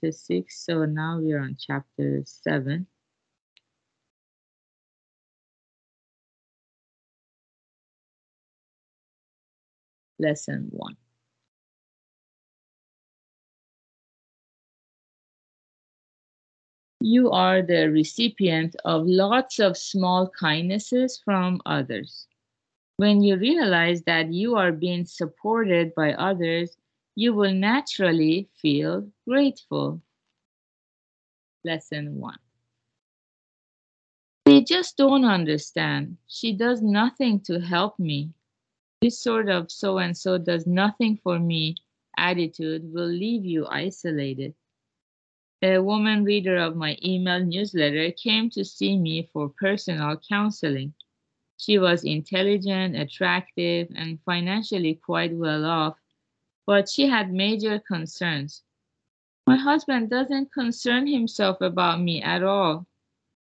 chapter 6, so now we are on chapter 7. Lesson 1. You are the recipient of lots of small kindnesses from others. When you realize that you are being supported by others, you will naturally feel grateful. Lesson 1. They just don't understand. She does nothing to help me. This sort of so and so does nothing for me attitude will leave you isolated. A woman reader of my email newsletter came to see me for personal counseling. She was intelligent, attractive, and financially quite well off, but she had major concerns. My husband doesn't concern himself about me at all.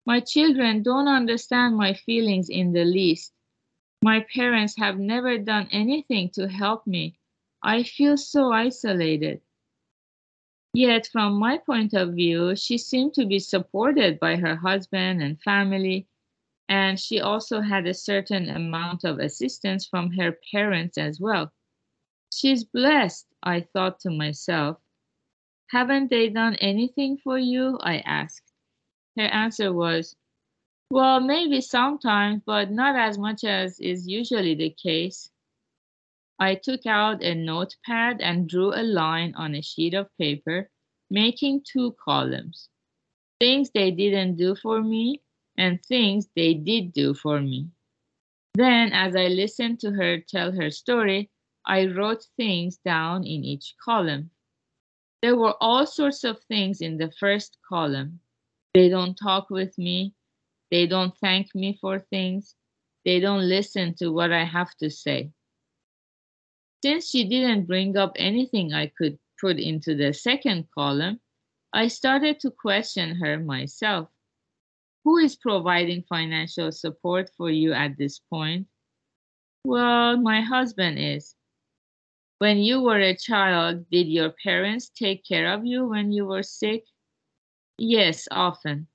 My children don't understand my feelings in the least. My parents have never done anything to help me. I feel so isolated. Yet, from my point of view, she seemed to be supported by her husband and family, and she also had a certain amount of assistance from her parents as well. She's blessed, I thought to myself. Haven't they done anything for you? I asked. Her answer was, well, maybe sometimes, but not as much as is usually the case. I took out a notepad and drew a line on a sheet of paper, making 2 columns. Things they didn't do for me and things they did do for me. Then, as I listened to her tell her story, I wrote things down in each column. There were all sorts of things in the first column. They don't talk with me. They don't thank me for things. They don't listen to what I have to say. Since she didn't bring up anything I could put into the second column, I started to question her myself. Who is providing financial support for you at this point? Well, my husband is. When you were a child, did your parents take care of you when you were sick? Yes, often.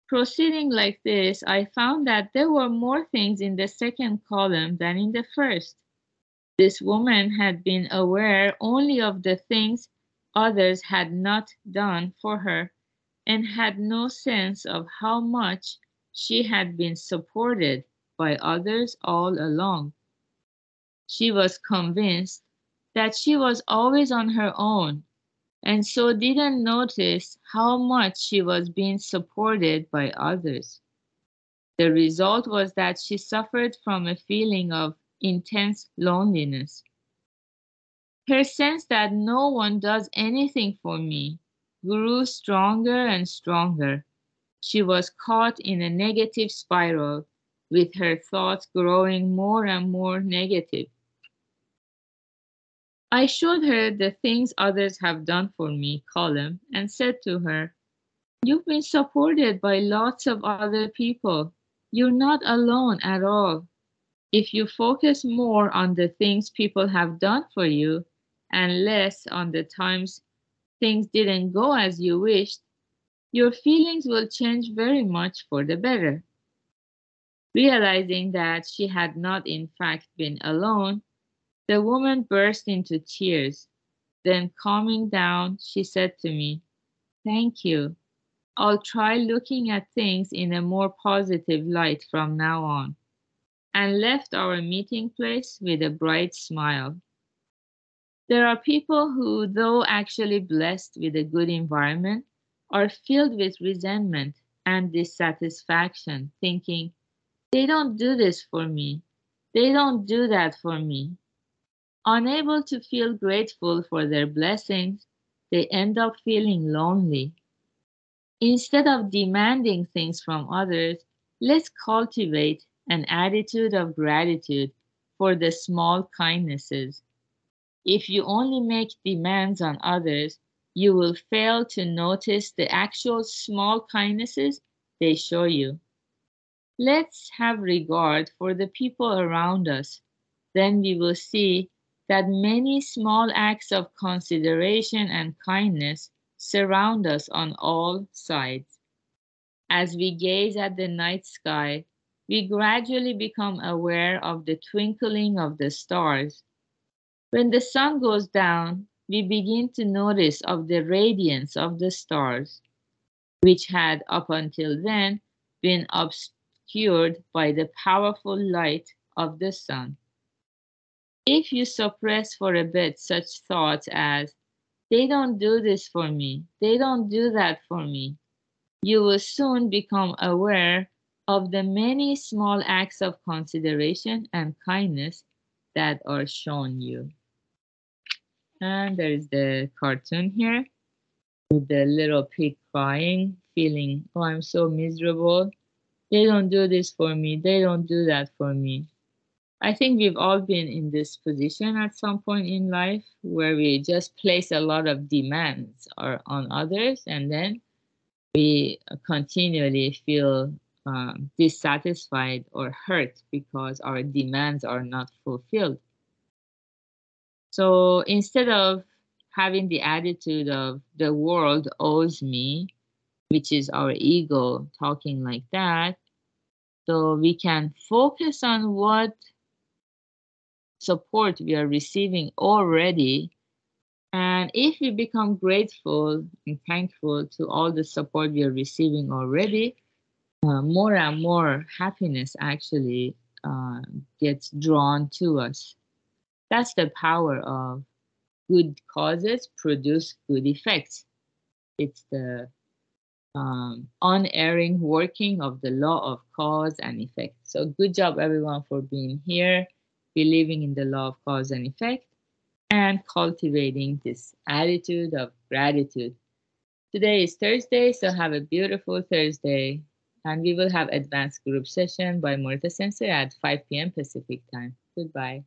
Proceeding like this, I found that there were more things in the second column than in the first. This woman had been aware only of the things others had not done for her and had no sense of how much she had been supported by others all along. She was convinced that she was always on her own and so didn't notice how much she was being supported by others. The result was that she suffered from a feeling of intense loneliness. Her sense that no one does anything for me grew stronger and stronger. She was caught in a negative spiral, with her thoughts growing more and more negative. I showed her the things others have done for me column and said to her, you've been supported by lots of other people. You're not alone at all. If you focus more on the things people have done for you and less on the times things didn't go as you wished, your feelings will change very much for the better. Realizing that she had not in fact been alone, the woman burst into tears. Then, calming down, she said to me, thank you. I'll try looking at things in a more positive light from now on, and left our meeting place with a bright smile. There are people who, though actually blessed with a good environment, are filled with resentment and dissatisfaction, thinking, they don't do this for me. They don't do that for me. Unable to feel grateful for their blessings, they end up feeling lonely. Instead of demanding things from others, let's cultivate an attitude of gratitude for the small kindnesses. If you only make demands on others, you will fail to notice the actual small kindnesses they show you. Let's have regard for the people around us. Then we will see that many small acts of consideration and kindness surround us on all sides. As we gaze at the night sky, we gradually become aware of the twinkling of the stars. When the sun goes down, we begin to notice of the radiance of the stars, which had up until then been obscured by the powerful light of the sun. If you suppress for a bit such thoughts as, they don't do this for me, they don't do that for me, you will soon become aware of the many small acts of consideration and kindness that are shown you. And there is the cartoon here with the little pig crying, feeling, oh, I'm so miserable. They don't do this for me. They don't do that for me. I think we've all been in this position at some point in life where we just place a lot of demands on others, and then we continually feel dissatisfied or hurt because our demands are not fulfilled. So instead of having the attitude of the world owes me, which is our ego talking like that, so we can focus on what support we are receiving already. And if we become grateful and thankful to all the support we are receiving already, more and more happiness actually gets drawn to us. That's the power of good causes produce good effects. It's the unerring working of the law of cause and effect. So, good job, everyone, for being here, believing in the law of cause and effect, and cultivating this attitude of gratitude. Today is Thursday, so have a beautiful Thursday. And we will have advanced group session by Murta Sensei at 5 p.m. Pacific time. Goodbye.